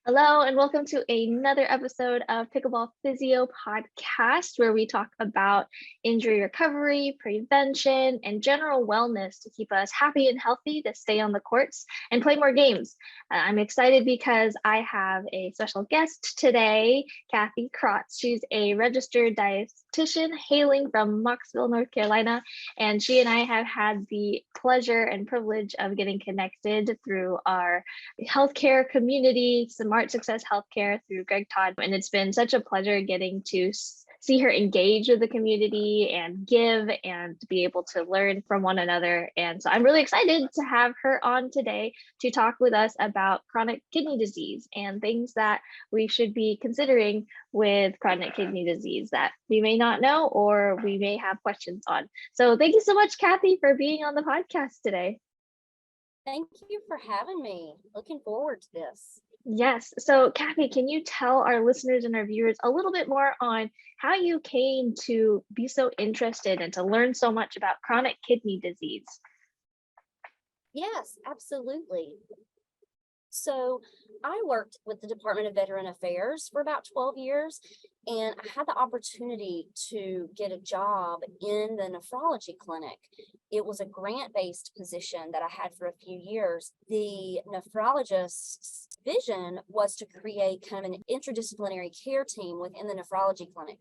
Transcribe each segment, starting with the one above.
Hello, and welcome to another episode of Pickleball Physio Podcast, where we talk about injury recovery, prevention, and general wellness to keep us happy and healthy to stay on the courts and play more games. I'm excited because I have a special guest today, Kathy Crotts. She's a registered dietitian hailing from Mocksville, North Carolina, and she and I have had the pleasure and privilege of getting connected through our healthcare community, Smart Success Healthcare through Greg Todd. And it's been such a pleasure getting to see her engage with the community and give and be able to learn from one another. And so I'm really excited to have her on today to talk with us about chronic kidney disease and things that we should be considering with chronic kidney disease that we may not know or we may have questions on. So thank you so much, Kathy, for being on the podcast today. Thank you for having me. Looking forward to this. Yes. So, Kathy, can you tell our listeners and our viewers a little bit more on how you came to be so interested and to learn so much about chronic kidney disease? Yes, absolutely. So I worked with the Department of Veteran Affairs for about 12 years, and I had the opportunity to get a job in the nephrology clinic. It was a grant-based position that I had for a few years. The nephrologist's vision was to create kind of an interdisciplinary care team within the nephrology clinic.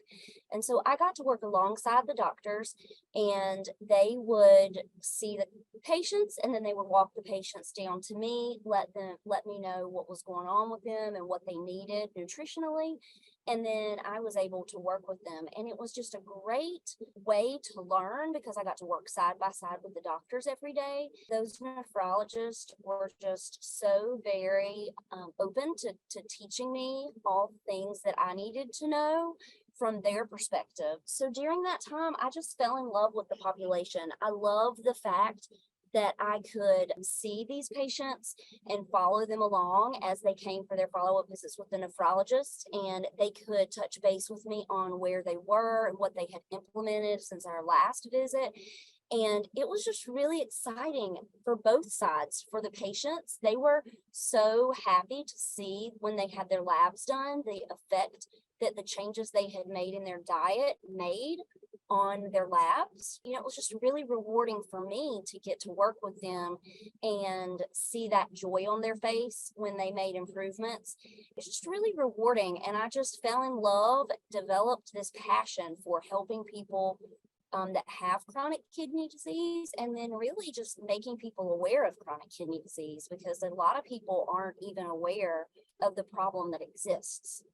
And so I got to work alongside the doctors, and they would see the patients, and then they would walk the patients down to me, let me know what was going on with them and what they needed nutritionally. And then I was able to work with them. And it was just a great way to learn because I got to work side by side with the doctors every day. Those nephrologists were just so very open to teaching me all things that I needed to know from their perspective. So during that time, I just fell in love with the population. I love the fact that I could see these patients and follow them along as they came for their follow-up visits with the nephrologist, and they could touch base with me on where they were and what they had implemented since our last visit. And it was just really exciting for both sides. For the patients, they were so happy to see when they had their labs done, the effect that the changes they had made in their diet made on their labs. It was just really rewarding for me to get to work with them and see that joy on their face when they made improvements. It's just really rewarding. And I just fell in love, developed this passion for helping people that have chronic kidney disease, and then really just making people aware of chronic kidney disease, because a lot of people aren't even aware of the problem that exists.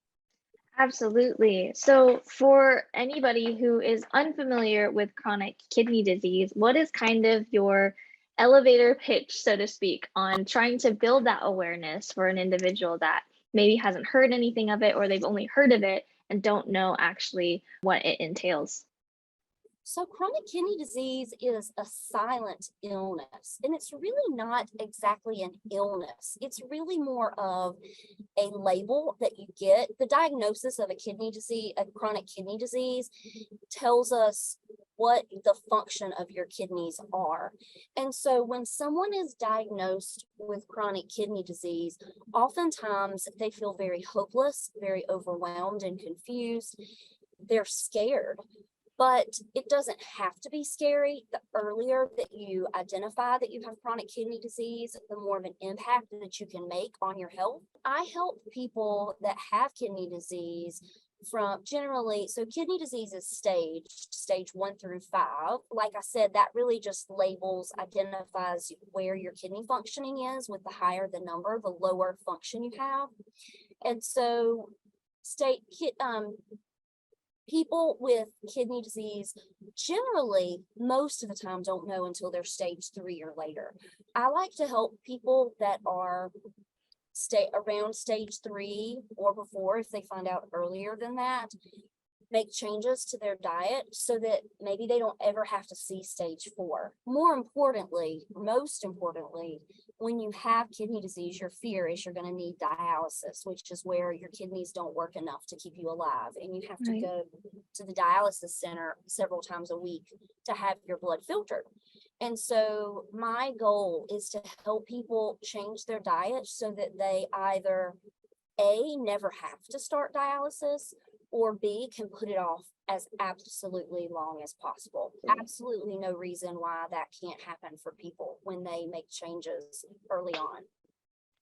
Absolutely. So, for anybody who is unfamiliar with chronic kidney disease, what is kind of your elevator pitch, so to speak, on trying to build that awareness for an individual that maybe hasn't heard anything of it or they've only heard of it and don't know actually what it entails? So chronic kidney disease is a silent illness, and it's really not exactly an illness. It's really more of a label that you get. The diagnosis of a kidney disease, a chronic kidney disease, tells us what the function of your kidneys are. And so when someone is diagnosed with chronic kidney disease, oftentimes they feel very hopeless, very overwhelmed and confused. They're scared. But it doesn't have to be scary. The earlier that you identify that you have chronic kidney disease, the more of an impact that you can make on your health. I help people that have kidney disease from generally, so kidney disease is stage 1 through 5. Like I said, that really just identifies where your kidney functioning is. With the higher the number, the lower function you have. And so people with kidney disease generally, most of the time, don't know until they're stage 3 or later. I like to help people that are around stage 3 or before, if they find out earlier than that, make changes to their diet so that maybe they don't ever have to see stage 4. Most importantly, when you have kidney disease, your fear is you're going to need dialysis, which is where your kidneys don't work enough to keep you alive. And you have to go to the dialysis center several times a week to have your blood filtered. And so my goal is to help people change their diet so that they either A, never have to start dialysis, or B, can put it off as absolutely long as possible. Absolutely no reason why that can't happen for people when they make changes early on.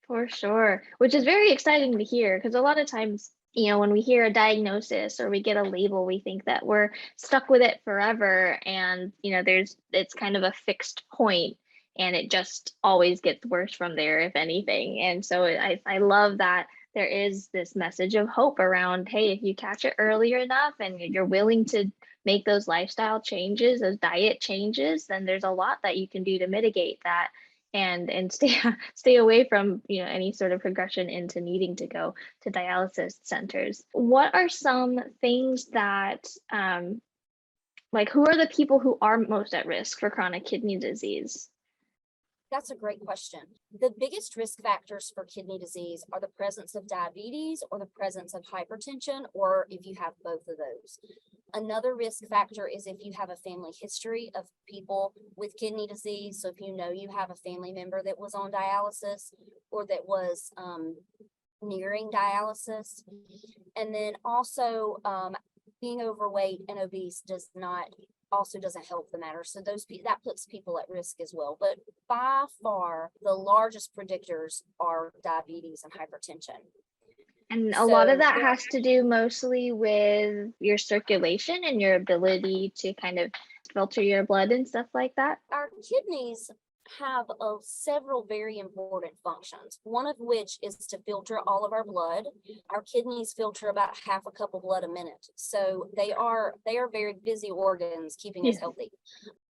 For sure, which is very exciting to hear because a lot of times, when we hear a diagnosis or we get a label, we think that we're stuck with it forever and, it's kind of a fixed point and it just always gets worse from there, if anything. And so I love that there is this message of hope around, hey, if you catch it earlier enough and you're willing to make those lifestyle changes, those diet changes, then there's a lot that you can do to mitigate that and stay away from any sort of progression into needing to go to dialysis centers. What are some things that like who are the people who are most at risk for chronic kidney disease? That's a great question. The biggest risk factors for kidney disease are the presence of diabetes or the presence of hypertension, or if you have both of those. Another risk factor is if you have a family history of people with kidney disease. So if you know you have a family member that was on dialysis or that was nearing dialysis. And then also being overweight and obese doesn't help the matter. So that puts people at risk as well. But by far, the largest predictors are diabetes and hypertension. And a lot of that has to do mostly with your circulation and your ability to kind of filter your blood and stuff like that. Our kidneys have several very important functions, one of which is to filter all of our blood. Our kidneys filter about half a cup of blood a minute. So they are very busy organs keeping us healthy.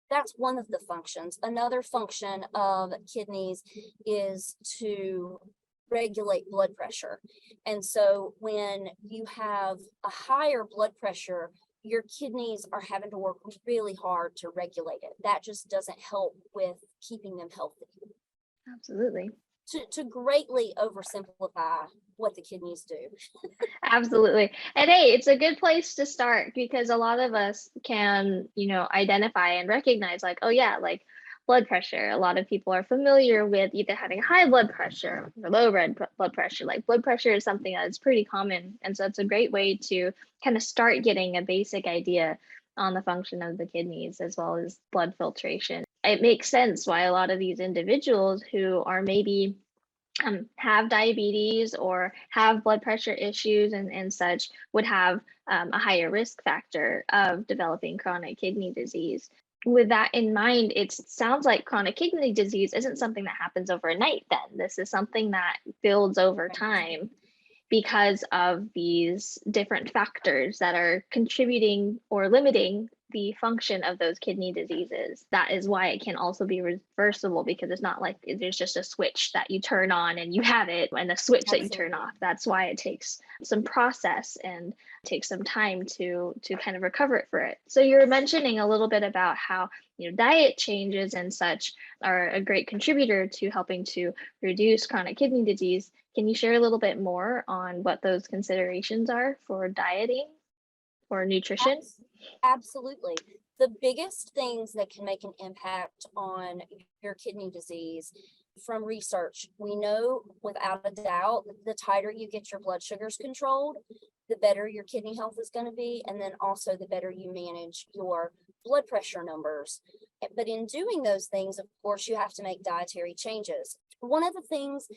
That's one of the functions. Another function of kidneys is to regulate blood pressure. And so when you have a higher blood pressure, your kidneys are having to work really hard to regulate it. That just doesn't help with keeping them healthy. Absolutely. To greatly oversimplify what the kidneys do. Absolutely. And hey, it's a good place to start because a lot of us can, identify and recognize like, oh yeah, like blood pressure. A lot of people are familiar with either having high blood pressure or low blood pressure. Like blood pressure is something that's pretty common. And so it's a great way to kind of start getting a basic idea on the function of the kidneys as well as blood filtration. It makes sense why a lot of these individuals who are maybe have diabetes or have blood pressure issues and such would have a higher risk factor of developing chronic kidney disease. With that in mind, it sounds like chronic kidney disease isn't something that happens overnight then. This is something that builds over time because of these different factors that are contributing or limiting the function of those kidney diseases. That is why it can also be reversible, because it's not like there's just a switch that you turn on and you have it and a switch that you turn off. That's why it takes some process and takes some time to kind of recover it for it. So you're mentioning a little bit about how diet changes and such are a great contributor to helping to reduce chronic kidney disease. Can you share a little bit more on what those considerations are for dieting or nutrition? Absolutely. The biggest things that can make an impact on your kidney disease from research, we know without a doubt, the tighter you get your blood sugars controlled, the better your kidney health is going to be. And then also the better you manage your blood pressure numbers. But in doing those things, of course, you have to make dietary changes. One of the things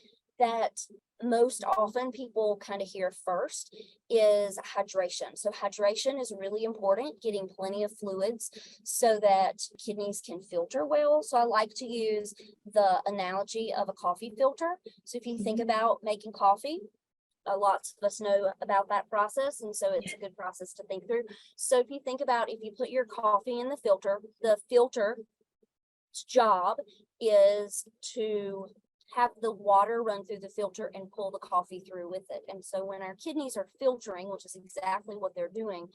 that most often people kind of hear first is hydration. So hydration is really important, getting plenty of fluids so that kidneys can filter well. So I like to use the analogy of a coffee filter. So if you think about making coffee, lots of us know about that process, and so it's a good process to think through. So if you think about, if you put your coffee in the filter's job is to have the water run through the filter and pull the coffee through with it. And so when our kidneys are filtering, which is exactly what they're doing,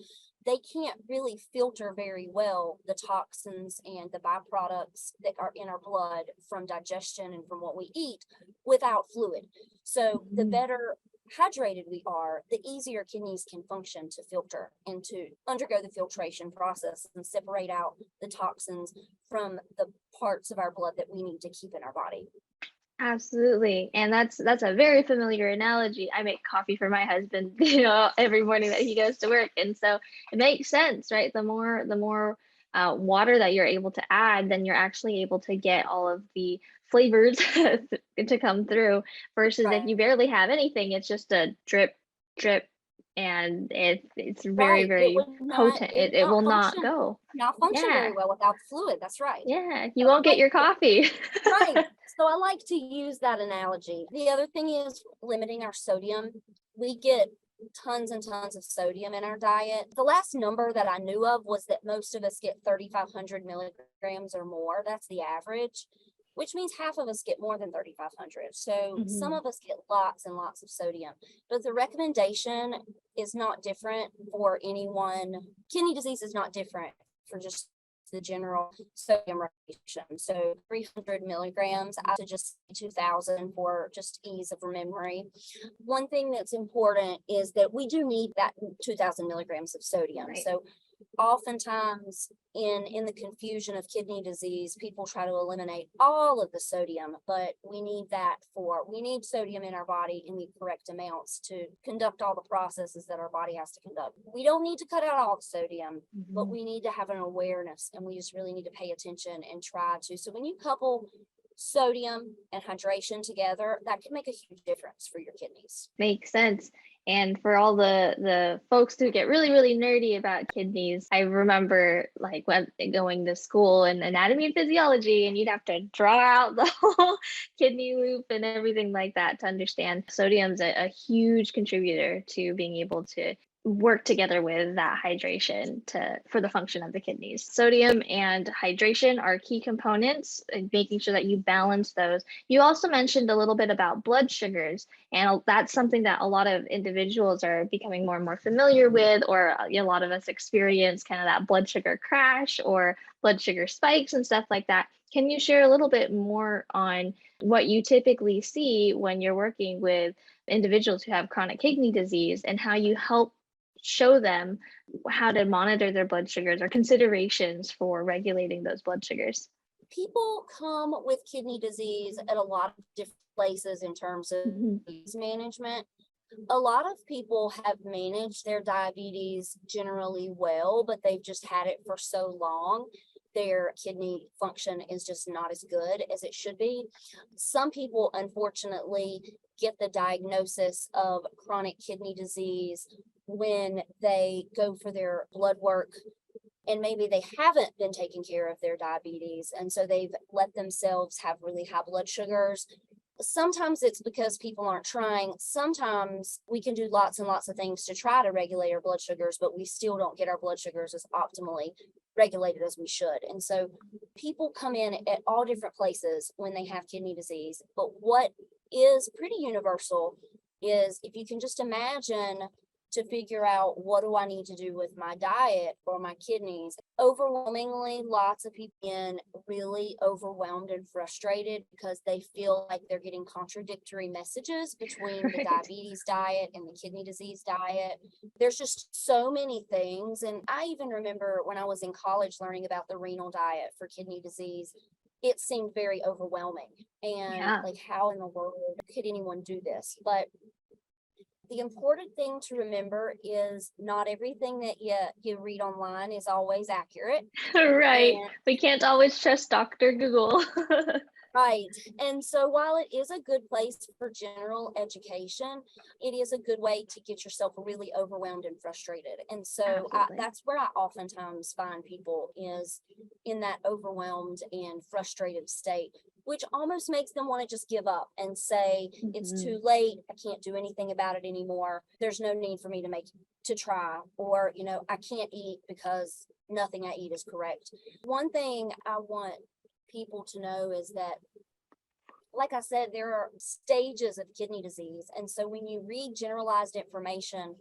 they can't really filter very well the toxins and the byproducts that are in our blood from digestion and from what we eat without fluid. So the better hydrated we are, the easier kidneys can function to filter and to undergo the filtration process and separate out the toxins from the parts of our blood that we need to keep in our body. Absolutely. And that's a very familiar analogy. I make coffee for my husband, every morning that he goes to work. And so it makes sense, right? The more water that you're able to add, then you're actually able to get all of the flavors to come through versus if Right. you barely have anything, it's just a drip, drip, and it's very, Right. It very would not, potent. it It would it not will not function, go. not function Yeah. very well without the fluid. That's right. Yeah. You So I won't get like your coffee. Right. So I like to use that analogy. The other thing is limiting our sodium. We get tons and tons of sodium in our diet. The last number that I knew of was that most of us get 3,500 milligrams or more. That's the average, which means half of us get more than 3,500. So some Mhm. of us get lots and lots of sodium, but the recommendation is not different for anyone. Kidney disease is not different for just the general sodium recommendation. So 300 milligrams out to just 2,000 for just ease of memory. One thing that's important is that we do need that 2,000 milligrams of sodium. Right. So oftentimes in the confusion of kidney disease, people try to eliminate all of the sodium, but we need sodium in our body in the correct amounts to conduct all the processes that our body has to conduct. We don't need to cut out all the sodium, but Mhm. we need to have an awareness, and we just really need to pay attention and try to. So when you couple sodium and hydration together, that can make a huge difference for your kidneys. Makes sense. And for all the folks who get really, really nerdy about kidneys, I remember like when going to school in anatomy and physiology, and you'd have to draw out the whole kidney loop and everything like that to understand sodium's a huge contributor to being able to work together with that hydration to for the function of the kidneys. Sodium and hydration are key components, and making sure that you balance those. You also mentioned a little bit about blood sugars, and that's something that a lot of individuals are becoming more and more familiar with, or a lot of us experience kind of that blood sugar crash or blood sugar spikes and stuff like that. Can you share a little bit more on what you typically see when you're working with individuals who have chronic kidney disease and how you help show them how to monitor their blood sugars or considerations for regulating those blood sugars? People come with kidney disease at a lot of different places in terms of Mhm. disease management. A lot of people have managed their diabetes generally well, but they've just had it for so long. Their kidney function is just not as good as it should be. Some people, unfortunately, get the diagnosis of chronic kidney disease when they go for their blood work, and maybe they haven't been taking care of their diabetes. And so they've let themselves have really high blood sugars. Sometimes it's because people aren't trying. Sometimes we can do lots and lots of things to try to regulate our blood sugars, but we still don't get our blood sugars as optimally regulated as we should. And so people come in at all different places when they have kidney disease. But what is pretty universal is if you can just imagine to figure out what do I need to do with my diet or my kidneys. Overwhelmingly, lots of people in really overwhelmed and frustrated because they feel like they're getting contradictory messages between the Right. diabetes diet and the kidney disease diet. There's just so many things. And I even remember when I was in college learning about the renal diet for kidney disease, it seemed very overwhelming. And Yeah. like, how in the world could anyone do this? But the important thing to remember is not everything that you read online is always accurate. Right. And We can't always trust Dr. Google. right. And so while it is a good place for general education, it is a good way to get yourself really overwhelmed and frustrated. And so Absolutely. that's where I oftentimes find people is in that overwhelmed and frustrated state, which almost makes them want to just give up and say, it's too Mhm. late. I can't do anything about it anymore. There's no need for me to try, or, I can't eat because nothing I eat is correct. One thing I want people to know is that, like I said, there are stages of kidney disease. And so when you read generalized information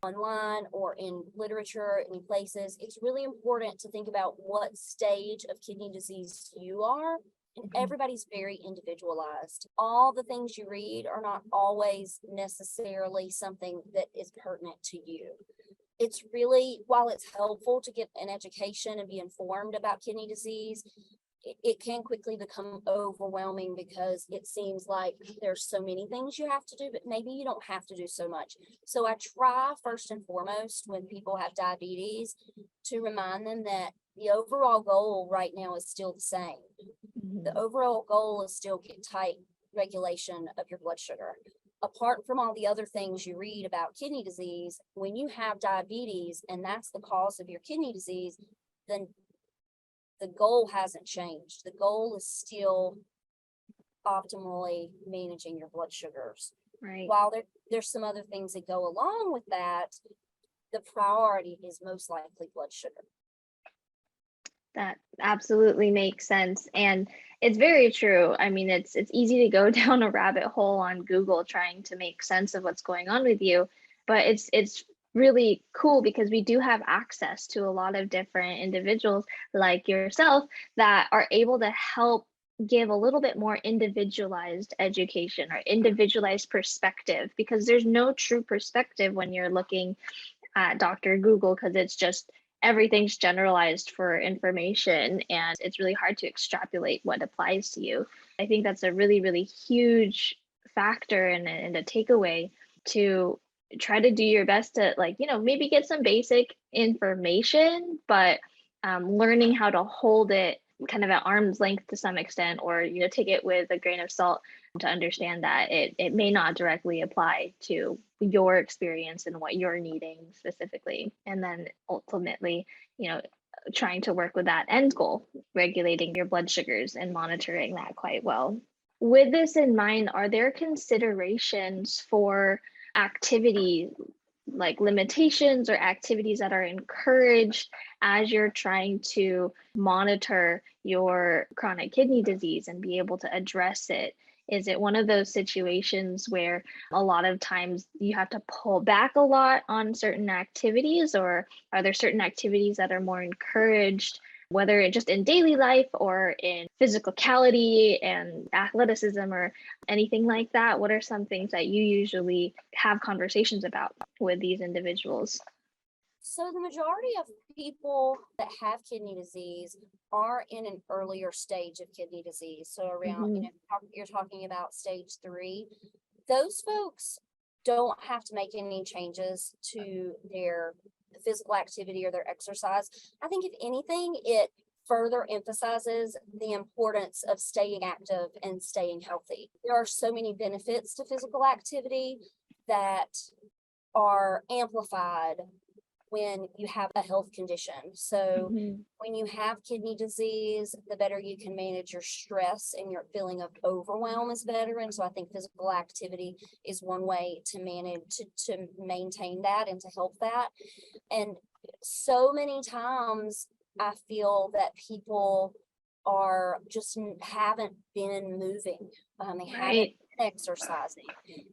online or in literature, any places, it's really important to think about what stage of kidney disease you are. And Mhm. everybody's very individualized. All the things you read are not always necessarily something that is pertinent to you. It's really, while it's helpful to get an education and be informed about kidney disease, it can quickly become overwhelming because it seems like there's so many things you have to do, but maybe you don't have to do so much. So I try first and foremost when people have diabetes to remind them that the overall goal right now is still the same. The overall goal is still get tight regulation of your blood sugar. Apart from all the other things you read about kidney disease, when you have diabetes and that's the cause of your kidney disease, then the goal hasn't changed. The goal is still optimally managing your blood sugars. Right. While there's some other things that go along with that, the priority is most likely blood sugar. That absolutely makes sense. And it's very true. I mean, it's easy to go down a rabbit hole on Google trying to make sense of what's going on with you, but it's really cool because we do have access to a lot of different individuals like yourself that are able to help give a little bit more individualized education or individualized perspective, because there's no true perspective when you're looking at Dr. Google, because it's just everything's generalized for information and it's really hard to extrapolate what applies to you. I think that's a really, really huge factor and a takeaway to try to do your best to, like, maybe get some basic information, but learning how to hold it kind of at arm's length to some extent, or take it with a grain of salt to understand that it may not directly apply to your experience and what you're needing specifically, and then ultimately trying to work with that end goal, regulating your blood sugars and monitoring that quite well. With this in mind, are there considerations for activity, like limitations or activities that are encouraged as you're trying to monitor your chronic kidney disease and be able to address it? Is it one of those situations where a lot of times you have to pull back a lot on certain activities, or are there certain activities that are more encouraged, whether it just in daily life or in physicality and athleticism or anything like that? What are some things that you usually have conversations about with these individuals? So the majority of people that have kidney disease are in an earlier stage of kidney disease. So around, you're talking about stage 3. Those folks don't have to make any changes to their physical activity or their exercise. I think if anything, it further emphasizes the importance of staying active and staying healthy. There are so many benefits to physical activity that are amplified when you have a health condition. So when you have kidney disease, the better you can manage your stress, and your feeling of overwhelm is better. And so I think physical activity is one way to manage, to maintain that and to help that. And so many times I feel that people are just haven't been moving. They haven't exercising.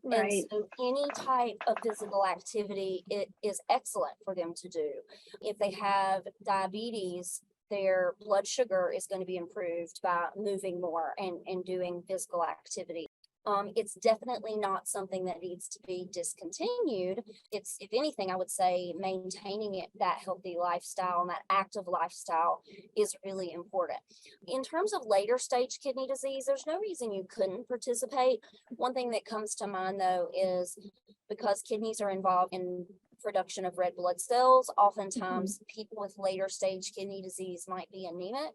And so any type of physical activity, it is excellent for them to do. If they have diabetes, their blood sugar is going to be improved by moving more and doing physical activity. It's definitely not something that needs to be discontinued. It's, if anything, I would say maintaining it, that healthy lifestyle and that active lifestyle is really important. In terms of later stage kidney disease, there's no reason you couldn't participate. One thing that comes to mind, though, is because kidneys are involved in production of red blood cells, oftentimes people with later stage kidney disease might be anemic.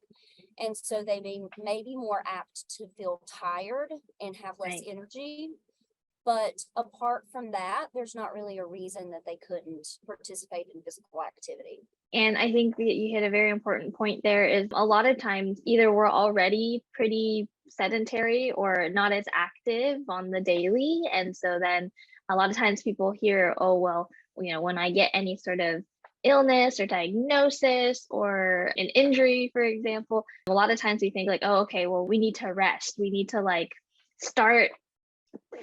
And so they may be more apt to feel tired and have less energy. But apart from that, there's not really a reason that they couldn't participate in physical activity. And I think that you hit a very important point there. Is a lot of times either we're already pretty sedentary or not as active on the daily. And so then a lot of times people hear, oh, well, when I get any sort of illness or diagnosis or an injury, for example, a lot of times we think like, oh, okay, well, we need to rest. We need to like start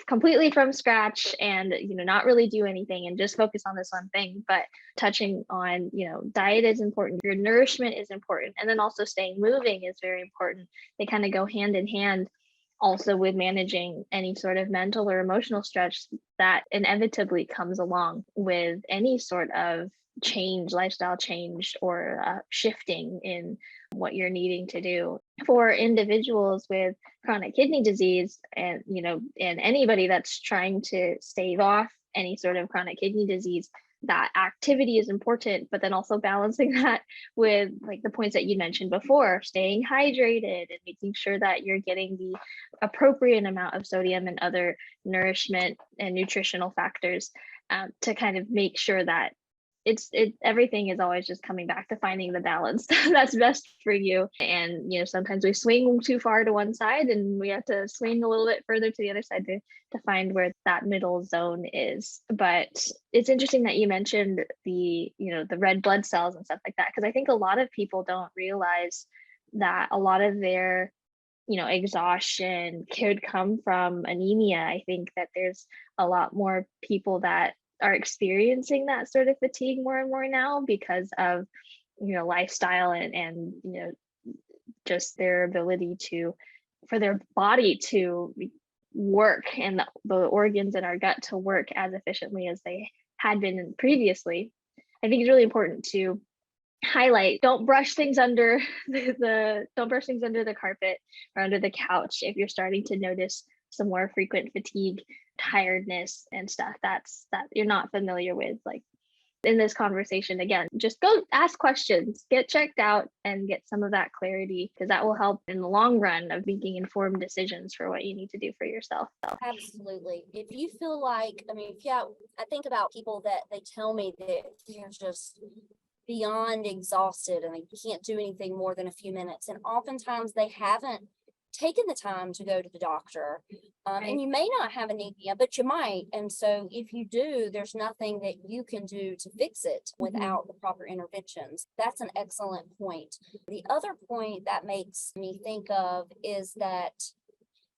completely from scratch and not really do anything and just focus on this one thing. But touching on diet is important, your nourishment is important, and then also staying moving is very important. They kind of go hand in hand also with managing any sort of mental or emotional stress that inevitably comes along with any sort of lifestyle change, or shifting in what you're needing to do. For individuals with chronic kidney disease, and and anybody that's trying to stave off any sort of chronic kidney disease, that activity is important, but then also balancing that with, like, the points that you mentioned before, staying hydrated and making sure that you're getting the appropriate amount of sodium and other nourishment and nutritional factors, to kind of make sure that everything is always just coming back to finding the balance that's best for you. And sometimes we swing too far to one side, and we have to swing a little bit further to the other side to find where that middle zone is. But it's interesting that you mentioned the red blood cells and stuff like that, because I think a lot of people don't realize that a lot of their exhaustion could come from anemia. I think that there's a lot more people that are experiencing that sort of fatigue more and more now, because of lifestyle and just their ability for their body to work, and the organs in our gut to work as efficiently as they had been previously. I think it's really important to highlight, don't brush things under don't brush things under the carpet or under the couch if you're starting to notice some more frequent fatigue, tiredness, and stuff that you're not familiar with. Like, in this conversation, again, just go ask questions, get checked out, and get some of that clarity, because that will help in the long run of making informed decisions for what you need to do for yourself. Absolutely. If you feel like, I think about people that they tell me that they're just beyond exhausted and they can't do anything more than a few minutes. And oftentimes they haven't taken the time to go to the doctor. Right. And you may not have anemia, but you might. And so if you do, there's nothing that you can do to fix it without the proper interventions. That's an excellent point. The other point that makes me think of is that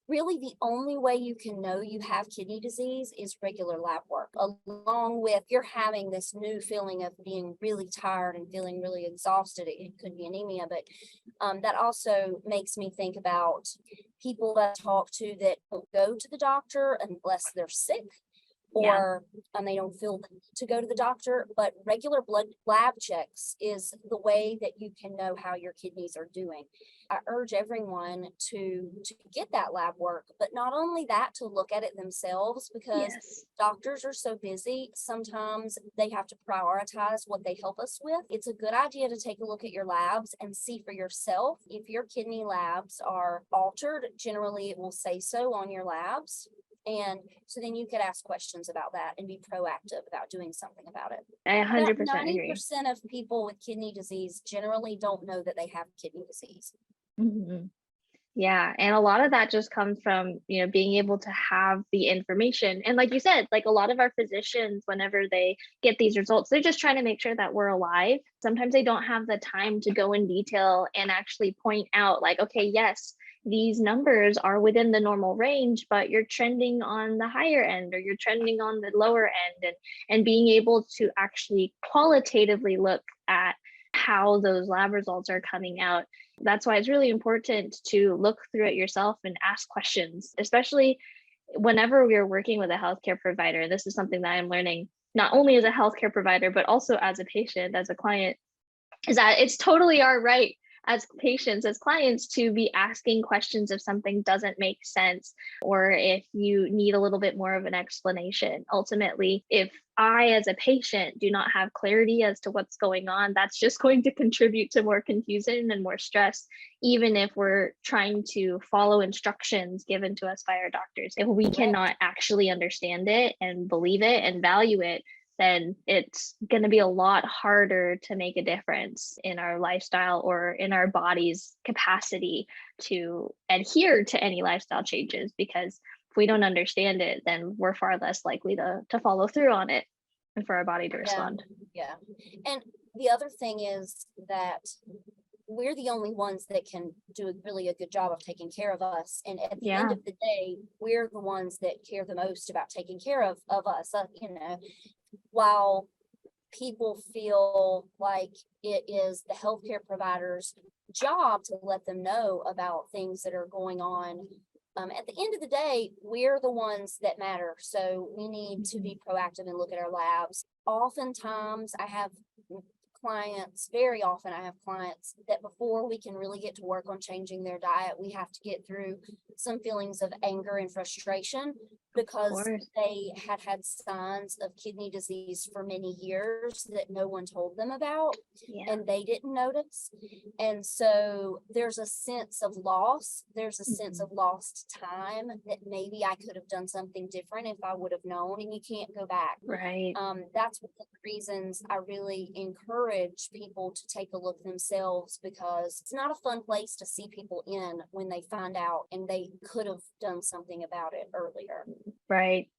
really the only way you can know you have kidney disease is regular lab work, along with you're having this new feeling of being really tired and feeling really exhausted. It could be anemia, but that also makes me think about people that I talk to that don't go to the doctor unless they're sick, or they don't feel the need to go to the doctor. But regular blood lab checks is the way that you can know how your kidneys are doing. I urge everyone to get that lab work, but not only that, to look at it themselves, because doctors are so busy. Sometimes they have to prioritize what they help us with. It's a good idea to take a look at your labs and see for yourself. If your kidney labs are altered, generally it will say so on your labs. And so then you could ask questions about that and be proactive about doing something about it. I 100% About agree. 90% of people with kidney disease generally don't know that they have kidney disease. Yeah, and a lot of that just comes from being able to have the information. And like you said, like, a lot of our physicians, whenever they get these results, they're just trying to make sure that we're alive. Sometimes they don't have the time to go in detail and actually point out, like, okay, yes, these numbers are within the normal range, but you're trending on the higher end, or you're trending on the lower end. And being able to actually qualitatively look at how those lab results are coming out. That's why it's really important to look through it yourself and ask questions, especially whenever we're working with a healthcare provider. This is something that I'm learning, not only as a healthcare provider, but also as a patient, as a client, is that it's totally our right as patients, as clients, to be asking questions if something doesn't make sense, or if you need a little bit more of an explanation. Ultimately, if I, as a patient, do not have clarity as to what's going on, that's just going to contribute to more confusion and more stress, even if we're trying to follow instructions given to us by our doctors. If we cannot actually understand it and believe it and value it, then it's going to be a lot harder to make a difference in our lifestyle or in our body's capacity to adhere to any lifestyle changes. Because if we don't understand it, then we're far less likely to follow through on it and for our body to respond. Yeah. And the other thing is that we're the only ones that can do really a good job of taking care of us. And at the end of the day, we're the ones that care the most about taking care of us. While people feel like it is the healthcare provider's job to let them know about things that are going on at the end of the day, we're the ones that matter. So we need to be proactive and look at our labs. Oftentimes I have clients, very often I have clients that before we can really get to work on changing their diet, we have to get through some feelings of anger and frustration because they had signs of kidney disease for many years that no one told them about, and they didn't notice. And so there's a sense of loss. There's a sense of lost time that maybe I could have done something different if I would have known, and you can't go back. Right. That's one of the reasons I really encourage people to take a look themselves, because it's not a fun place to see people in when they find out and they could have done something about it earlier. Right.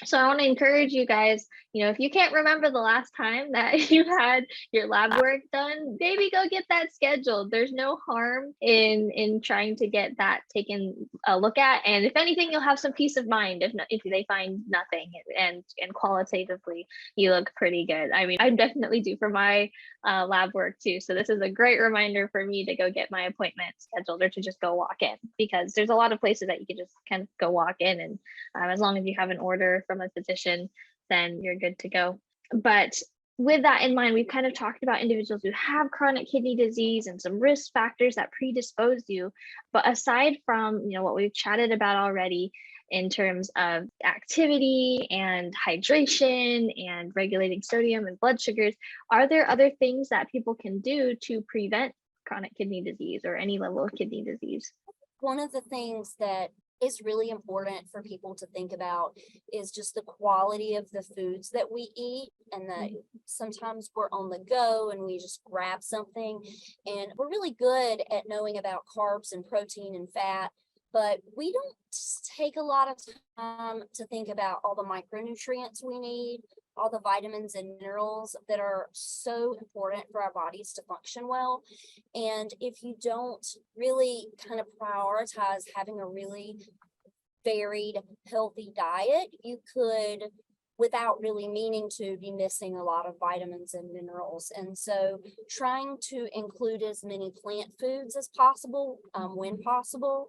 So I want to encourage you guys, if you can't remember the last time that you had your lab work done, maybe go get that scheduled. There's no harm in trying to get that taken a look at. And if anything, you'll have some peace of mind if they find nothing, and qualitatively you look pretty good. I mean, I definitely do for my lab work too. So this is a great reminder for me to go get my appointment scheduled, or to just go walk in, because there's a lot of places that you can just kind of go walk in, and as long as you have an order from a physician, then you're good to go. But with that in mind, we've kind of talked about individuals who have chronic kidney disease and some risk factors that predispose you. But aside from what we've chatted about already in terms of activity and hydration and regulating sodium and blood sugars, are there other things that people can do to prevent chronic kidney disease or any level of kidney disease? One of the things that is really important for people to think about is just the quality of the foods that we eat, and that sometimes we're on the go and we just grab something, and we're really good at knowing about carbs and protein and fat, but we don't take a lot of time to think about all the micronutrients we need, all the vitamins and minerals that are so important for our bodies to function well. And if you don't really kind of prioritize having a really varied, healthy diet, you could, without really meaning to, be missing a lot of vitamins and minerals. And so trying to include as many plant foods as possible, when possible.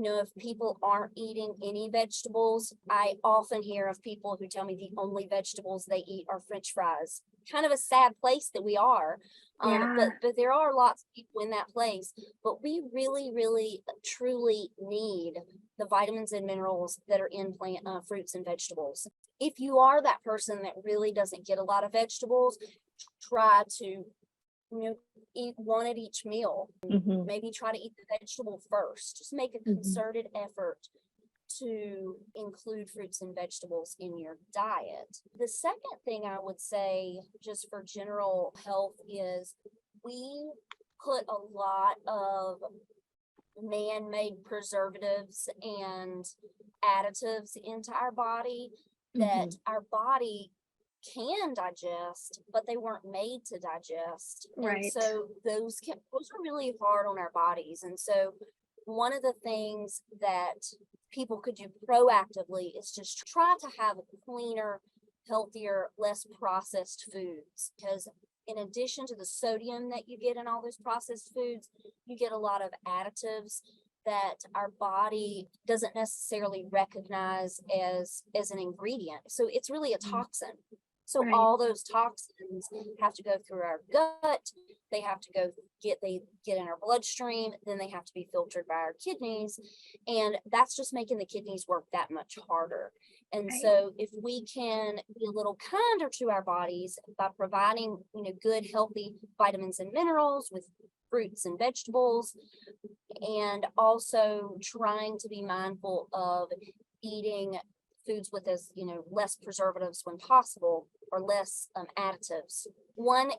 If people aren't eating any vegetables, I often hear of people who tell me the only vegetables they eat are French fries. Kind of a sad place that we are. But there are lots of people in that place. But we really, really, truly need the vitamins and minerals that are in plant fruits and vegetables. If you are that person that really doesn't get a lot of vegetables, try to eat one at each meal. Maybe try to eat the vegetable first. Just make a concerted effort to include fruits and vegetables in your diet. The second thing I would say, just for general health, is we put a lot of man-made preservatives and additives into our body that our body can digest, but they weren't made to digest. Right. And so those are really hard on our bodies. And so one of the things that people could do proactively is just try to have cleaner, healthier, less processed foods, because in addition to the sodium that you get in all those processed foods, you get a lot of additives that our body doesn't necessarily recognize as an ingredient. So it's really a toxin. So all those toxins have to go through our gut. They have to get in our bloodstream. Then they have to be filtered by our kidneys. And that's just making the kidneys work that much harder. And so if we can be a little kinder to our bodies by providing, good, healthy vitamins and minerals with fruits and vegetables, and also trying to be mindful of eating foods with less preservatives when possible, or less additives. One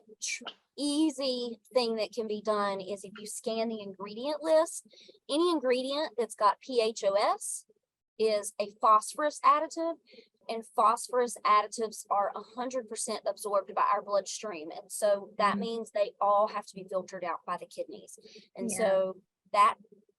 easy thing that can be done is if you scan the ingredient list, any ingredient that's got PHOS is a phosphorus additive, and phosphorus additives are 100% absorbed by our bloodstream. And so that means they all have to be filtered out by the kidneys. And so that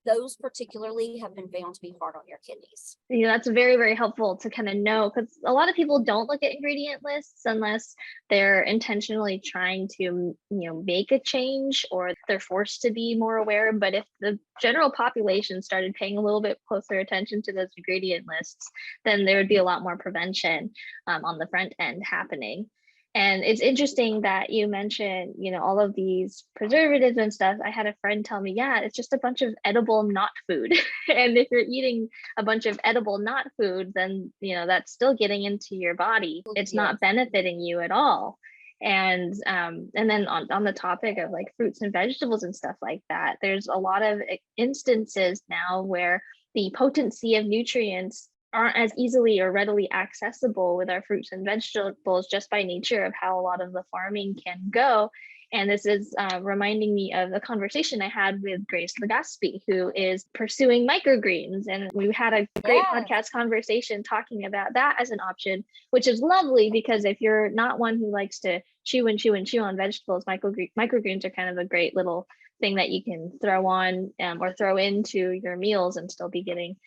those particularly have been found to be hard on your kidneys. That's very, very helpful to kind of know, because a lot of people don't look at ingredient lists unless they're intentionally trying to, make a change, or they're forced to be more aware. But if the general population started paying a little bit closer attention to those ingredient lists, then there would be a lot more prevention on the front end happening. And it's interesting that you mentioned, all of these preservatives and stuff. I had a friend tell me, yeah, it's just a bunch of edible not food. And if you're eating a bunch of edible not food, then, that's still getting into your body. It's not benefiting you at all. And then on the topic of like fruits and vegetables and stuff like that, there's a lot of instances now where the potency of nutrients aren't as easily or readily accessible with our fruits and vegetables, just by nature of how a lot of the farming can go. And this is reminding me of a conversation I had with Grace Legaspi, who is pursuing microgreens. And we had a great podcast conversation talking about that as an option, which is lovely, because if you're not one who likes to chew and chew and chew on vegetables, microgreens are kind of a great little thing that you can throw on or throw into your meals and still be getting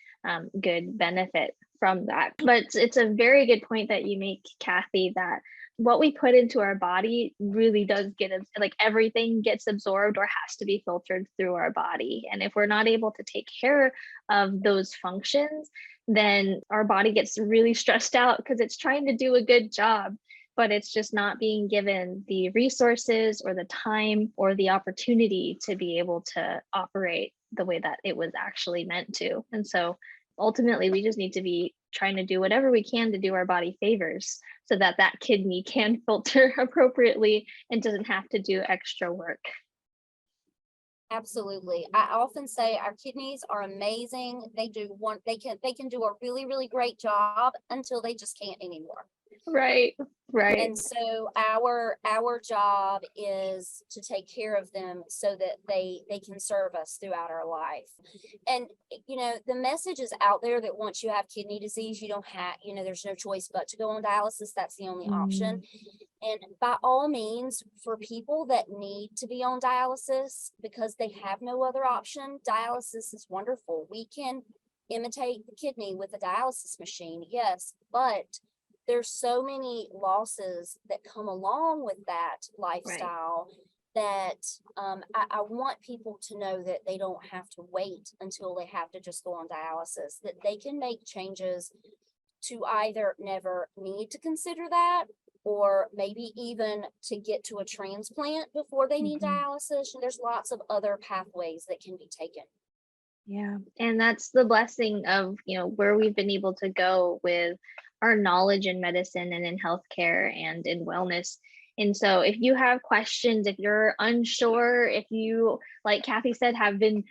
good benefit from that. But it's a very good point that you make, Kathy, that what we put into our body really does like everything gets absorbed or has to be filtered through our body. And if we're not able to take care of those functions, then our body gets really stressed out because it's trying to do a good job, but it's just not being given the resources or the time or the opportunity to be able to operate the way that it was actually meant to. And so ultimately, we just need to be trying to do whatever we can to do our body favors so that that kidney can filter appropriately and doesn't have to do extra work. Absolutely. I often say our kidneys are amazing. They can do a really, really great job until they just can't anymore. Right. And so our job is to take care of them so that they can serve us throughout our life. And the message is out there that once you have kidney disease, you don't have, there's no choice but to go on dialysis. That's the only option. And by all means, for people that need to be on dialysis because they have no other option, dialysis is wonderful. We can imitate the kidney with a dialysis machine, yes, but there's so many losses that come along with that lifestyle that I want people to know that they don't have to wait until they have to just go on dialysis, that they can make changes to either never need to consider that, or maybe even to get to a transplant before they need dialysis. And there's lots of other pathways that can be taken. Yeah. And that's the blessing of, where we've been able to go with our knowledge in medicine and in healthcare and in wellness. And so if you have questions, if you're unsure, if you, like Kathy said, have been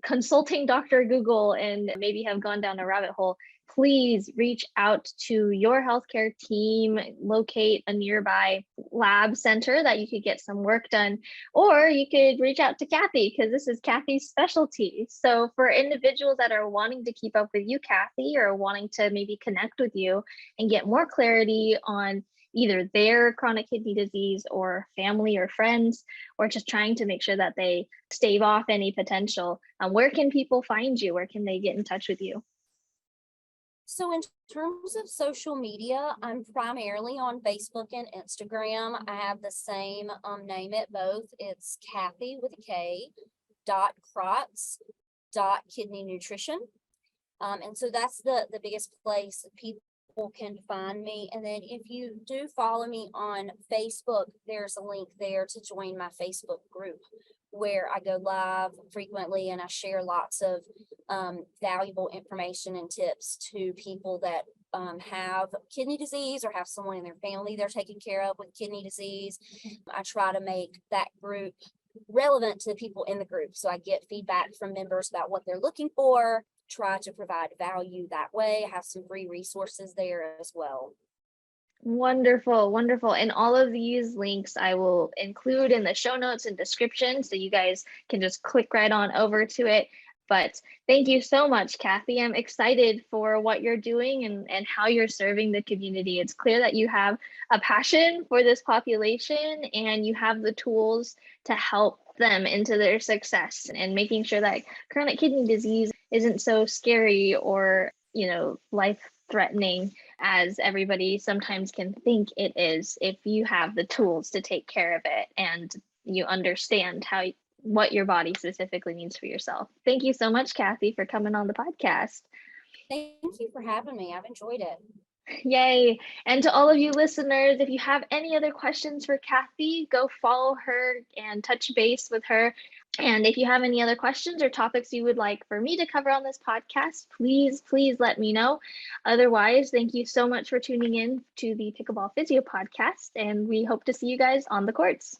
consulting Dr. Google and maybe have gone down a rabbit hole, please reach out to your healthcare team, locate a nearby lab center that you could get some work done, or you could reach out to Kathy because this is Kathy's specialty. So for individuals that are wanting to keep up with you, Kathy, or wanting to maybe connect with you and get more clarity on either their chronic kidney disease or family or friends, or just trying to make sure that they stave off any potential, where can people find you? Where can they get in touch with you? So in terms of social media, I'm primarily on Facebook and Instagram. I have the same name at both. It's Kathy with a K .Crotts .kidney nutrition. And so that's the biggest place people can find me. And then if you do follow me on Facebook, there's a link there to join my Facebook group where I go live frequently and I share lots of valuable information and tips to people that have kidney disease or have someone in their family they're taking care of with kidney disease. I try to make that group relevant to the people in the group. So I get feedback from members about what they're looking for, try to provide value that way. I have some free resources there as well. Wonderful, wonderful. And all of these links I will include in the show notes and description, so you guys can just click right on over to it. But thank you so much, Kathy. I'm excited for what you're doing and how you're serving the community. It's clear that you have a passion for this population and you have the tools to help them into their success and making sure that chronic kidney disease isn't so scary or, life threatening as everybody sometimes can think it is if you have the tools to take care of it and you understand what your body specifically needs for yourself. Thank you so much, Kathy, for coming on the podcast. Thank you for having me. I've enjoyed it. Yay. And to all of you listeners, if you have any other questions for Kathy, go follow her and touch base with her. And if you have any other questions or topics you would like for me to cover on this podcast, please let me know. Otherwise, thank you so much for tuning in to the Pickleball Physio podcast, and we hope to see you guys on the courts.